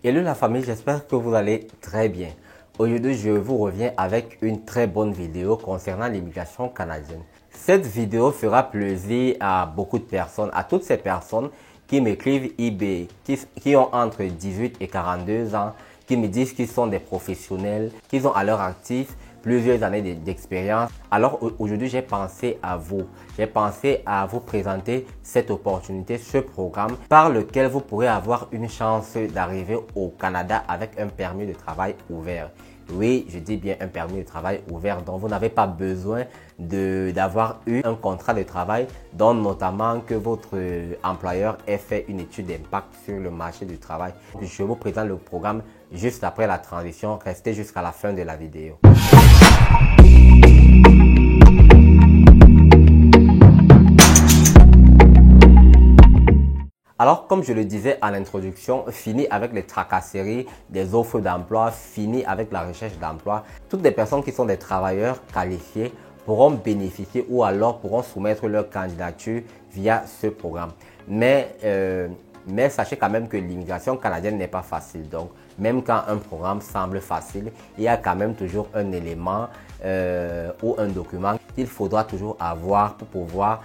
Hello la famille, j'espère que vous allez très bien. Aujourd'hui, je vous reviens avec une très bonne vidéo concernant l'immigration canadienne. Cette vidéo fera plaisir à beaucoup de personnes, à toutes ces personnes qui m'écrivent eBay, qui ont entre 18 et 42 ans, qui me disent qu'ils sont des professionnels, qu'ils ont à leur actif plusieurs années d'expérience. Alors aujourd'hui, j'ai pensé à vous. J'ai pensé à vous présenter cette opportunité, ce programme par lequel vous pourrez avoir une chance d'arriver au Canada avec un permis de travail ouvert. Oui, je dis bien un permis de travail ouvert, donc vous n'avez pas besoin d'avoir eu un contrat de travail, dont notamment que votre employeur ait fait une étude d'impact sur le marché du travail. Je vous présente le programme juste après la transition. Restez jusqu'à la fin de la vidéo. Alors, comme je le disais à l'introduction, fini avec les tracasseries des offres d'emploi, fini avec la recherche d'emploi. Toutes les personnes qui sont des travailleurs qualifiés pourront bénéficier ou alors pourront soumettre leur candidature via ce programme. Mais sachez quand même que l'immigration canadienne n'est pas facile. Donc, même quand un programme semble facile, il y a quand même toujours un élément ou un document qu'il faudra toujours avoir pour pouvoir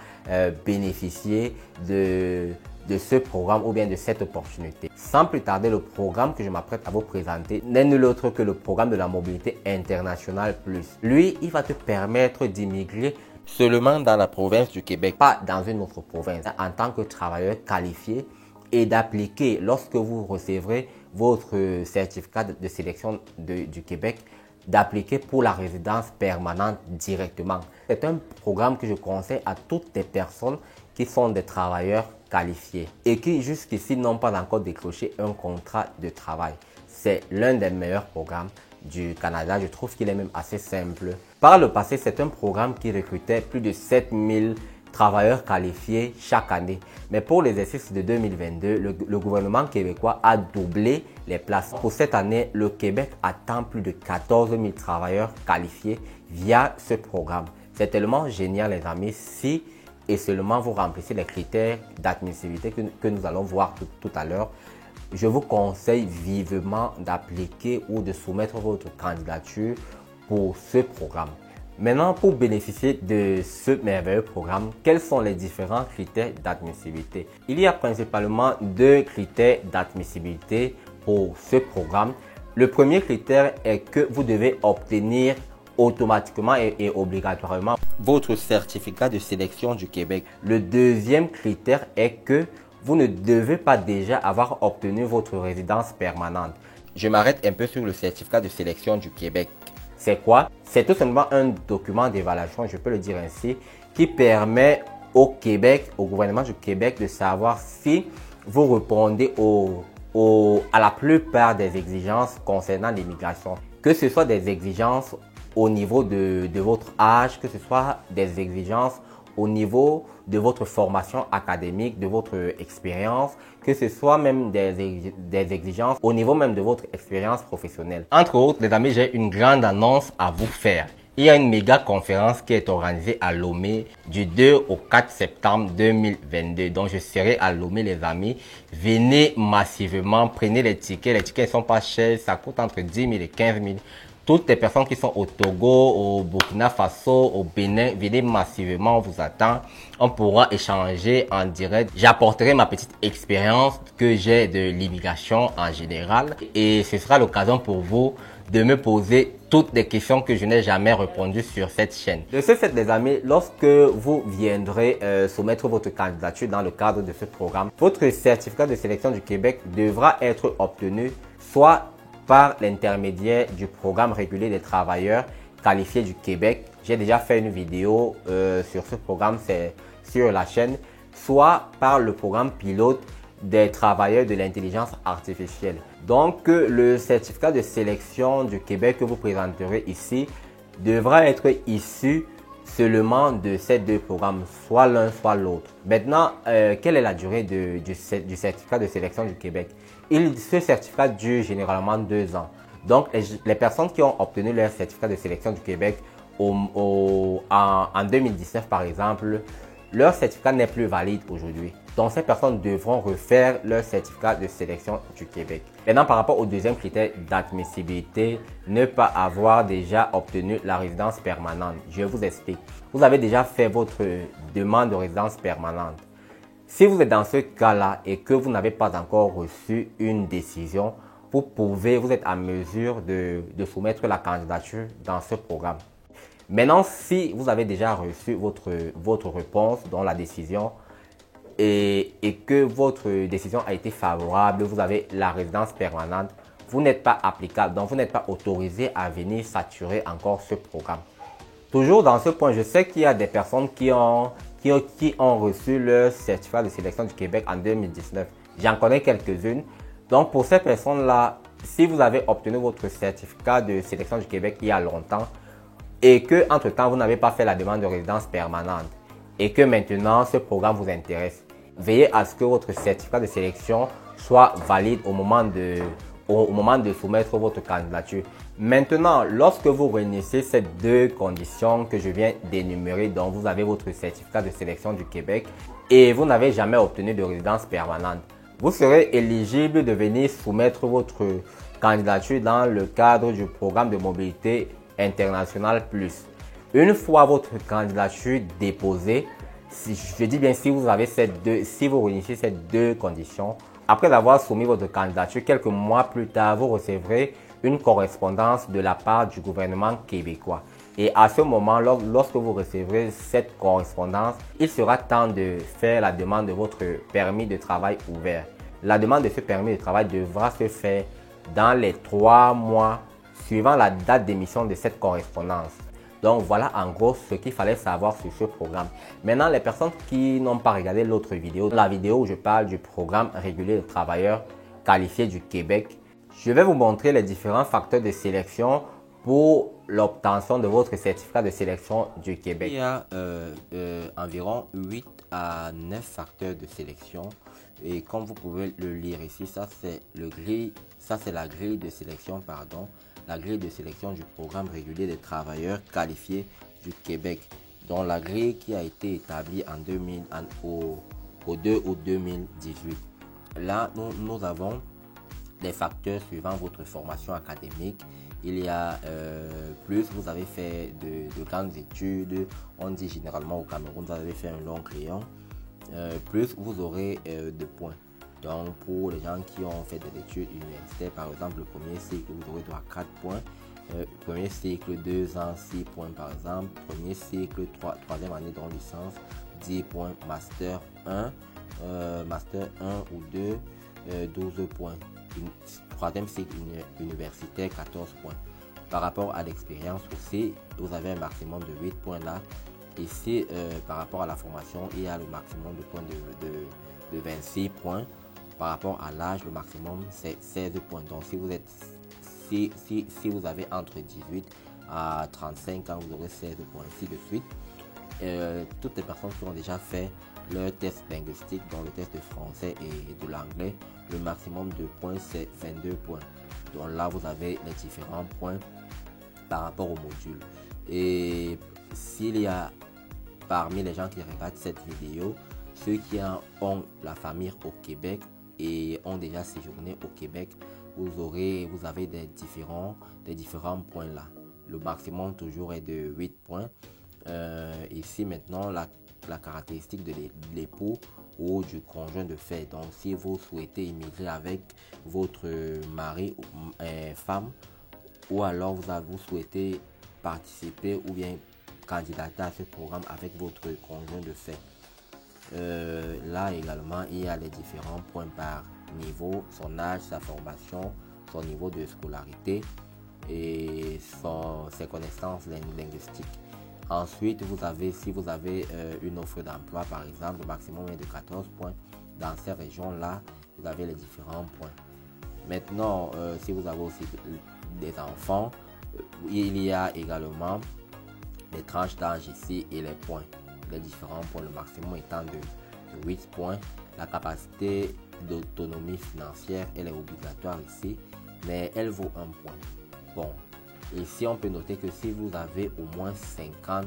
bénéficier de ce programme ou bien de cette opportunité. Sans plus tarder, le programme que je m'apprête à vous présenter n'est nul autre que le programme de la mobilité internationale plus. Lui, il va te permettre d'immigrer seulement dans la province du Québec, pas dans une autre province, en tant que travailleur qualifié, et d'appliquer, lorsque vous recevrez votre certificat de sélection du Québec, d'appliquer pour la résidence permanente directement. C'est un programme que je conseille à toutes les personnes qui sont des travailleurs qualifiés et qui jusqu'ici n'ont pas encore décroché un contrat de travail. C'est l'un des meilleurs programmes du Canada. Je trouve qu'il est même assez simple. Par le passé, c'est un programme qui recrutait plus de 7000 travailleurs qualifiés chaque année. Mais pour l'exercice de 2022, le gouvernement québécois a doublé les places. Pour cette année, le Québec attend plus de 14 000 travailleurs qualifiés via ce programme. C'est tellement génial les amis, si et seulement vous remplissez les critères d'admissibilité que nous allons voir tout à l'heure. Je vous conseille vivement d'appliquer ou de soumettre votre candidature pour ce programme. Maintenant, pour bénéficier de ce merveilleux programme, quels sont les différents critères d'admissibilité? Il y a principalement deux critères d'admissibilité pour ce programme. Le premier critère est que vous devez obtenir automatiquement et obligatoirement votre certificat de sélection du Québec. Le deuxième critère est que vous ne devez pas déjà avoir obtenu votre résidence permanente. Je m'arrête un peu sur le certificat de sélection du Québec. C'est quoi? C'est tout simplement un document d'évaluation, je peux le dire ainsi, qui permet au Québec, au gouvernement du Québec de savoir si vous répondez à la plupart des exigences concernant l'immigration. Que ce soit des exigences au niveau de votre âge, que ce soit des exigences au niveau de votre formation académique, de votre expérience, que ce soit même des exigences au niveau même de votre expérience professionnelle. Entre autres, les amis, j'ai une grande annonce à vous faire. Il y a une méga conférence qui est organisée à Lomé du 2 au 4 septembre 2022. Donc, je serai à Lomé, les amis. Venez massivement, prenez les tickets. Les tickets ne sont pas chers, ça coûte entre 10 000 et 15 000. Toutes les personnes qui sont au Togo, au Burkina Faso, au Bénin, venez massivement, on vous attend. On pourra échanger en direct. J'apporterai ma petite expérience que j'ai de l'immigration en général. Et ce sera l'occasion pour vous de me poser toutes les questions que je n'ai jamais répondues sur cette chaîne. De ce fait, les amis, lorsque vous viendrez soumettre votre candidature dans le cadre de ce programme, votre certificat de sélection du Québec devra être obtenu soit par l'intermédiaire du programme régulier des travailleurs qualifiés du Québec. J'ai déjà fait une vidéo sur ce programme, c'est sur la chaîne, soit par le programme pilote des travailleurs de l'intelligence artificielle. Donc, le certificat de sélection du Québec que vous présenterez ici devra être issu seulement de ces deux programmes, soit l'un soit l'autre. Maintenant, quelle est la durée du certificat de sélection du Québec? Ce certificat dure généralement 2 ans. Donc, les personnes qui ont obtenu leur certificat de sélection du Québec en 2019 par exemple, leur certificat n'est plus valide aujourd'hui. Donc, ces personnes devront refaire leur certificat de sélection du Québec. Maintenant, par rapport au deuxième critère d'admissibilité, ne pas avoir déjà obtenu la résidence permanente. Je vous explique. Vous avez déjà fait votre demande de résidence permanente. Si vous êtes dans ce cas-là et que vous n'avez pas encore reçu une décision, vous êtes en mesure de soumettre la candidature dans ce programme. Maintenant, si vous avez déjà reçu votre réponse dans la décision, et que votre décision a été favorable, vous avez la résidence permanente, vous n'êtes pas applicable, donc vous n'êtes pas autorisé à venir saturer encore ce programme. Toujours dans ce point, je sais qu'il y a des personnes qui ont reçu leur certificat de sélection du Québec en 2019. J'en connais quelques-unes. Donc pour ces personnes-là, si vous avez obtenu votre certificat de sélection du Québec il y a longtemps et que entre-temps vous n'avez pas fait la demande de résidence permanente, et que maintenant ce programme vous intéresse, veillez à ce que votre certificat de sélection soit valide au moment de soumettre votre candidature. Maintenant, lorsque vous réunissez ces deux conditions que je viens d'énumérer, donc vous avez votre certificat de sélection du Québec et vous n'avez jamais obtenu de résidence permanente, vous serez éligible de venir soumettre votre candidature dans le cadre du programme de mobilité internationale plus. Une fois votre candidature déposée, je dis bien si vous réunissez ces deux conditions, après avoir soumis votre candidature, quelques mois plus tard, vous recevrez une correspondance de la part du gouvernement québécois. Et à ce moment, lorsque vous recevrez cette correspondance, il sera temps de faire la demande de votre permis de travail ouvert. La demande de ce permis de travail devra se faire dans les 3 mois suivant la date d'émission de cette correspondance. Donc voilà en gros ce qu'il fallait savoir sur ce programme. Maintenant, les personnes qui n'ont pas regardé l'autre vidéo, la vidéo où je parle du programme régulier de travailleurs qualifiés du Québec, je vais vous montrer les différents facteurs de sélection pour l'obtention de votre certificat de sélection du Québec. Il y a environ 8 à 9 facteurs de sélection. Et comme vous pouvez le lire ici, ça c'est la grille de sélection, la grille de sélection du programme régulier des travailleurs qualifiés du Québec, dont la grille qui a été établie au 2 août 2018. Là, nous avons les facteurs suivant votre formation académique. Il y a plus vous avez fait de grandes études, on dit généralement au Cameroun, vous avez fait un long crayon, plus vous aurez de points. Donc pour les gens qui ont fait des études universitaires, par exemple le premier cycle, vous aurez droit à 4 points. Premier cycle 2 ans, 6 points par exemple. Premier cycle 3e année dans licence, 10 points. Master 1, Master 1 ou 2, 12 points. Troisième cycle universitaire, 14 points. Par rapport à l'expérience aussi, vous avez un maximum de 8 points là. Ici, par rapport à la formation, il y a le maximum de points de 26 points. Par rapport à l'âge, le maximum c'est 16 points. Donc si vous avez entre 18 à 35 ans, vous aurez 16 points, ainsi de suite. Toutes les personnes qui ont déjà fait leur test linguistique, dans le test de français et de l'anglais, le maximum de points c'est 22 points. Donc là vous avez les différents points par rapport au module. Et s'il y a parmi les gens qui regardent cette vidéo, ceux qui ont la famille au Québec et ont déjà séjourné au Québec, vous avez des différents points là. Le maximum toujours est de 8 points. Ici maintenant la caractéristique de l'époux ou du conjoint de fait. Donc si vous souhaitez immigrer avec votre mari ou femme, ou alors vous souhaitez participer ou bien candidater à ce programme avec votre conjoint de fait. Là également il y a les différents points par niveau, son âge, sa formation, son niveau de scolarité et ses connaissances linguistiques. Ensuite, si vous avez une offre d'emploi par exemple, le maximum est de 14 points. Dans ces régions-là, vous avez les différents points. Maintenant, si vous avez aussi des enfants, il y a également les tranches d'âge ici et les points, les différents points, le maximum étant de 8 points. La capacité d'autonomie financière, elle est obligatoire ici, mais elle vaut 1 point. Bon, ici on peut noter que si vous avez au moins 50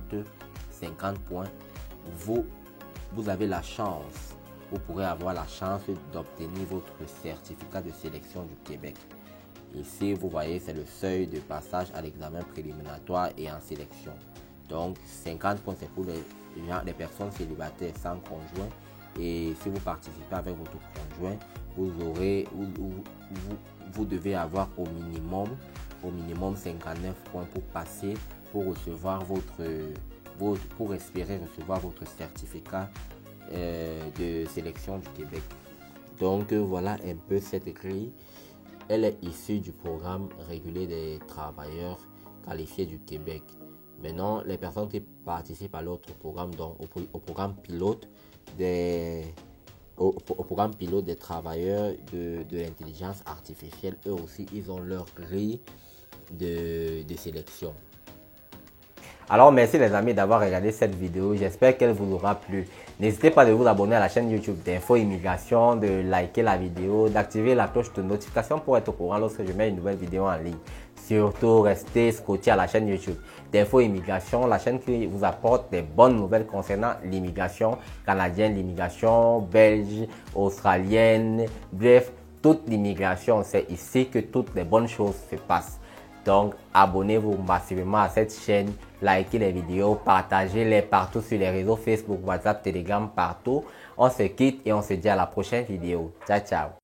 points, vous avez la chance vous pourrez avoir la chance d'obtenir votre certificat de sélection du Québec. Ici, vous voyez, c'est le seuil de passage à l'examen préliminatoire et en sélection. Donc, 50 points, c'est pour les personnes célibataires sans conjoint. Et si vous participez avec votre conjoint, vous devez avoir au minimum 59 points pour passer, pour espérer recevoir votre certificat de sélection du Québec. Donc voilà un peu cette grille. Elle est issue du programme régulier des travailleurs qualifiés du Québec. Maintenant, les personnes qui participent à l'autre programme, donc au programme pilote des travailleurs de l'intelligence artificielle, eux aussi, ils ont leur grille de sélection. Alors merci les amis d'avoir regardé cette vidéo, j'espère qu'elle vous aura plu. N'hésitez pas de vous abonner à la chaîne YouTube d'Info Immigration, de liker la vidéo, d'activer la cloche de notification pour être au courant lorsque je mets une nouvelle vidéo en ligne. Surtout restez scotchés à la chaîne YouTube d'Info Immigration, la chaîne qui vous apporte des bonnes nouvelles concernant l'immigration canadienne, l'immigration belge, australienne, bref, toute l'immigration. C'est ici que toutes les bonnes choses se passent. Donc, abonnez-vous massivement à cette chaîne, likez les vidéos, partagez-les partout sur les réseaux Facebook, WhatsApp, Telegram, partout. On se quitte et on se dit à la prochaine vidéo. Ciao, ciao.